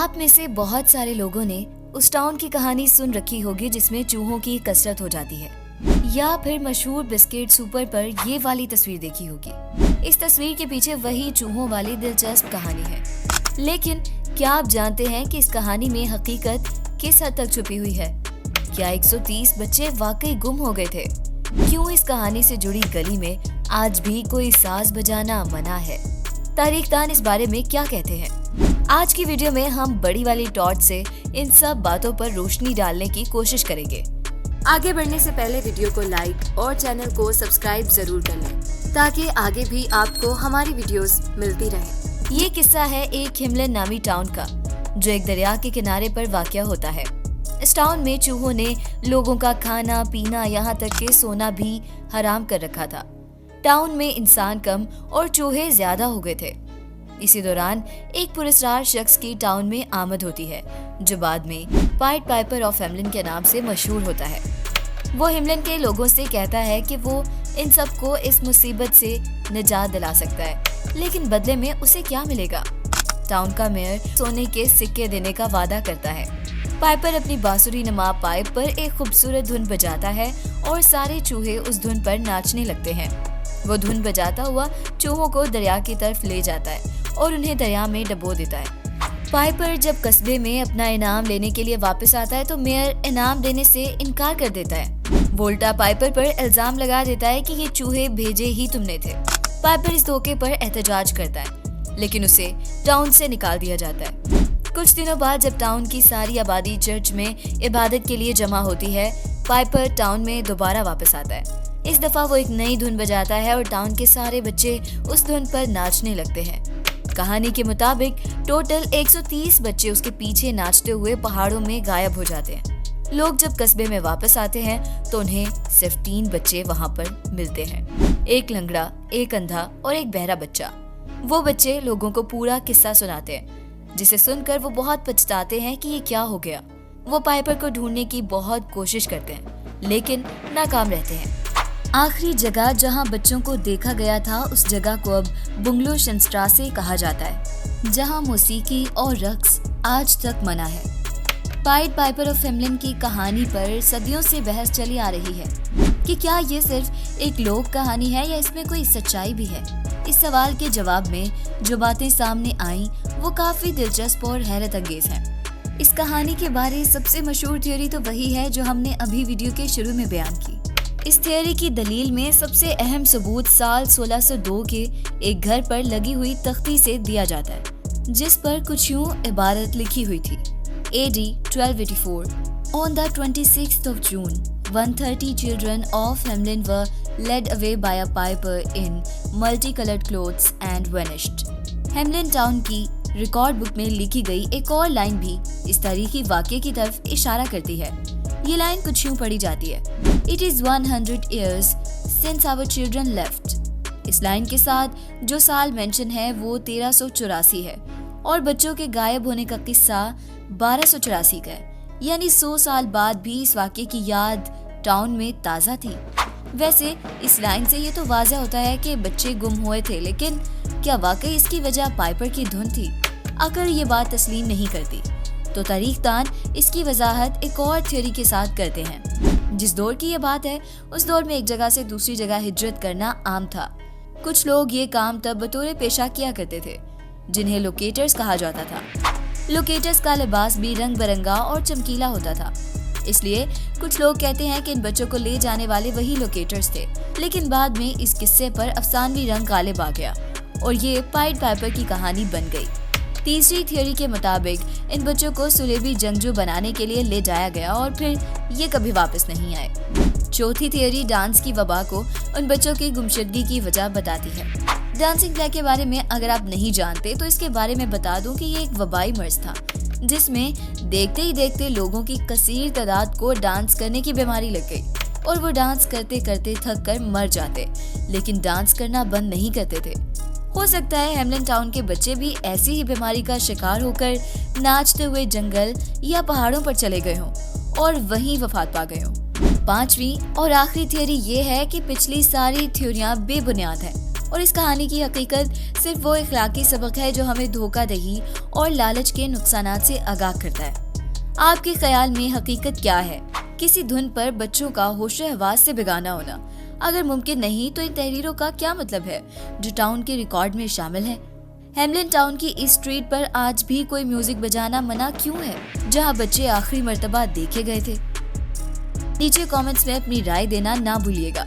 आप में से बहुत सारे लोगों ने उस टाउन की कहानी सुन रखी होगी जिसमें चूहों की कसरत हो जाती है, या फिर मशहूर बिस्किट सुपर पर ये वाली तस्वीर देखी होगी। इस तस्वीर के पीछे वही चूहों वाली दिलचस्प कहानी है। लेकिन क्या आप जानते हैं कि इस कहानी में हकीकत किस हद तक छुपी हुई है? क्या 130 बच्चे वाकई गुम हो गए थे? क्यों इस कहानी से जुड़ी गली में आज भी कोई साज बजाना मना है? तारीखदान इस बारे में क्या कहते हैं? आज की वीडियो में हम बड़ी वाली टॉर्च से इन सब बातों पर रोशनी डालने की कोशिश करेंगे। आगे बढ़ने से पहले वीडियो को लाइक और चैनल को सब्सक्राइब जरूर कर लें, ताकि आगे भी आपको हमारी वीडियोस मिलती रहे। ये किस्सा है एक हिमलन नामी टाउन का, जो एक दरिया के किनारे पर वाक़या होता है। इस टाउन में चूहों ने लोगों का खाना पीना, यहाँ तक के सोना भी हराम कर रखा था। टाउन में इंसान कम और चूहे ज्यादा हो गए थे। इसी दौरान एक पुरस्कार शख्स की टाउन में आमद होती है, जो बाद में पाइड पाइपर ऑफ हेमलिन के नाम से मशहूर होता है। वो हिमलिन के लोगों से कहता है कि वो इन सबको इस मुसीबत से निजात दिला सकता है, लेकिन बदले में उसे क्या मिलेगा? टाउन का मेयर सोने के सिक्के देने का वादा करता है। पाइपर अपनी बांसुरी नुमा पाइप पर एक खूबसूरत धुन बजाता है और सारे चूहे उस धुन पर नाचने लगते हैं। वो धुन बजाता हुआ चूहों को दरिया की तरफ ले जाता है और उन्हें दरिया में डुबो देता है। पाइपर जब कस्बे में अपना इनाम लेने के लिए वापस आता है तो मेयर इनाम देने से इनकार कर देता है। वो उल्टा पाइपर पर इल्जाम लगा देता है कि ये चूहे भेजे ही तुमने थे। पाइपर इस धोखे पर एहतजाज करता है, लेकिन उसे टाउन से निकाल दिया जाता है। कुछ दिनों बाद जब टाउन की सारी आबादी चर्च में इबादत के लिए जमा होती है, पाइपर टाउन में दोबारा वापस आता है। इस दफा वो एक नई धुन बजाता है और टाउन के सारे बच्चे उस धुन पर नाचने लगते हैं। कहानी के मुताबिक टोटल 130 बच्चे उसके पीछे नाचते हुए पहाड़ों में गायब हो जाते हैं। लोग जब कस्बे में वापस आते हैं तो उन्हें सिर्फ 3 बच्चे वहां पर मिलते हैं, एक लंगड़ा, एक अंधा और एक बहरा बच्चा। वो बच्चे लोगों को पूरा किस्सा सुनाते हैं, जिसे सुनकर वो बहुत पछताते हैं कि ये क्या हो गया। वो पाइपर को ढूंढने की बहुत कोशिश करते हैं, लेकिन नाकाम रहते हैं। आखिरी जगह जहां बच्चों को देखा गया था, उस जगह को अब बुंगलो शनस्ट्रासे कहा जाता है, जहां मौसीकी और रक्स आज तक मना है। पाइड पाइपर ऑफ हेमलिन की कहानी पर सदियों से बहस चली आ रही है कि क्या ये सिर्फ एक लोक कहानी है या इसमें कोई सच्चाई भी है। इस सवाल के जवाब में जो बातें सामने आईं वो काफी दिलचस्प और हैरत अंगेज हैं। इस कहानी के बारे सबसे मशहूर थ्योरी तो वही है जो हमने अभी वीडियो के शुरू में बयान की। इस थ्योरी की दलील में सबसे अहम सबूत साल 1602 के एक घर पर लगी हुई तख्ती से दिया जाता है, जिस पर कुछ यूं इबारत लिखी हुई थी: AD 1284 On the 26th of June, 130 children of Hamelin were led away by a piper in multicolored clothes and vanished. Hamelin town की रिकॉर्ड बुक में लिखी गई एक और लाइन भी इस तारीखी वाक़ये की तरफ इशारा करती है। ये लाइन कुछ यूं पढ़ी जाती है: It is 100 years since our children left. इस लाइन के साथ जो साल मेंशन है वो 1384 है और बच्चों के गायब होने का किस्सा 1284 का है। यानी 100 साल बाद भी इस वाक़ये की याद टाउन में ताज़ा थी। वैसे इस लाइन से ये तो वाज़ह होता है कि बच्चे गुम हुए थे, लेकिन क्या वाकई इसकी वजह पाइपर की धुन थी? अगर ये बात तस्लीम नहीं करती तो तारीखदान इसकी वजाहत एक और थ्योरी के साथ करते हैं। जिस दौर की ये बात है, उस दौर में एक जगह से दूसरी जगह हिजरत करना आम था। कुछ लोग ये काम तब बतौर पेशा किया करते थे, जिन्हें लोकेटर्स कहा जाता था। लोकेटर्स का लिबास भी रंग बिरंगा और चमकीला होता था, इसलिए कुछ लोग कहते हैं कि इन बच्चों को ले जाने वाले वही लोकेटर्स थे। लेकिन बाद में इस किस्से पर अफसानवी रंग गालिब आ गया और ये पाइड पाइपर की कहानी बन गई। तीसरी थ्योरी के मुताबिक इन बच्चों को सुलेबी जंगजू बनाने के लिए ले जाया गया और फिर ये कभी वापस नहीं आए। चौथी थ्योरी डांस की वबा को उन बच्चों की गुमशुदगी की वजह बताती है। डांसिंग प्लेग के बारे में अगर आप नहीं जानते तो इसके बारे में बता दूं कि ये एक वबाई मर्ज था, जिसमें देखते ही देखते लोगों की कसीर तादाद को डांस करने की बीमारी लग गई और वो डांस करते करते थक कर मर जाते, लेकिन डांस करना बंद नहीं करते थे। हो सकता है हेमलिन टाउन के बच्चे भी ऐसी ही बीमारी का शिकार होकर नाचते हुए जंगल या पहाड़ों पर चले गए हों और वहीं वफात पा गए हों। 5वीं और आखिरी थ्योरी ये है कि पिछली सारी थ्योरियां बेबुनियाद हैं और इस कहानी की हकीकत सिर्फ वो इखलाकी सबक है जो हमें धोखाधड़ी और लालच के नुकसानात से आगाह करता है। आपके ख्याल में हकीकत क्या है? किसी धुन पर बच्चों का होशो हवास से बेगाना होना अगर मुमकिन नहीं तो इन तहरीरों का क्या मतलब है जो टाउन के रिकॉर्ड में शामिल है? हेम्लिन टाउन की इस स्ट्रीट पर आज भी कोई म्यूजिक बजाना मना क्यों है जहां बच्चे आखिरी मर्तबा देखे गए थे? नीचे कमेंट्स में अपनी राय देना ना भूलिएगा।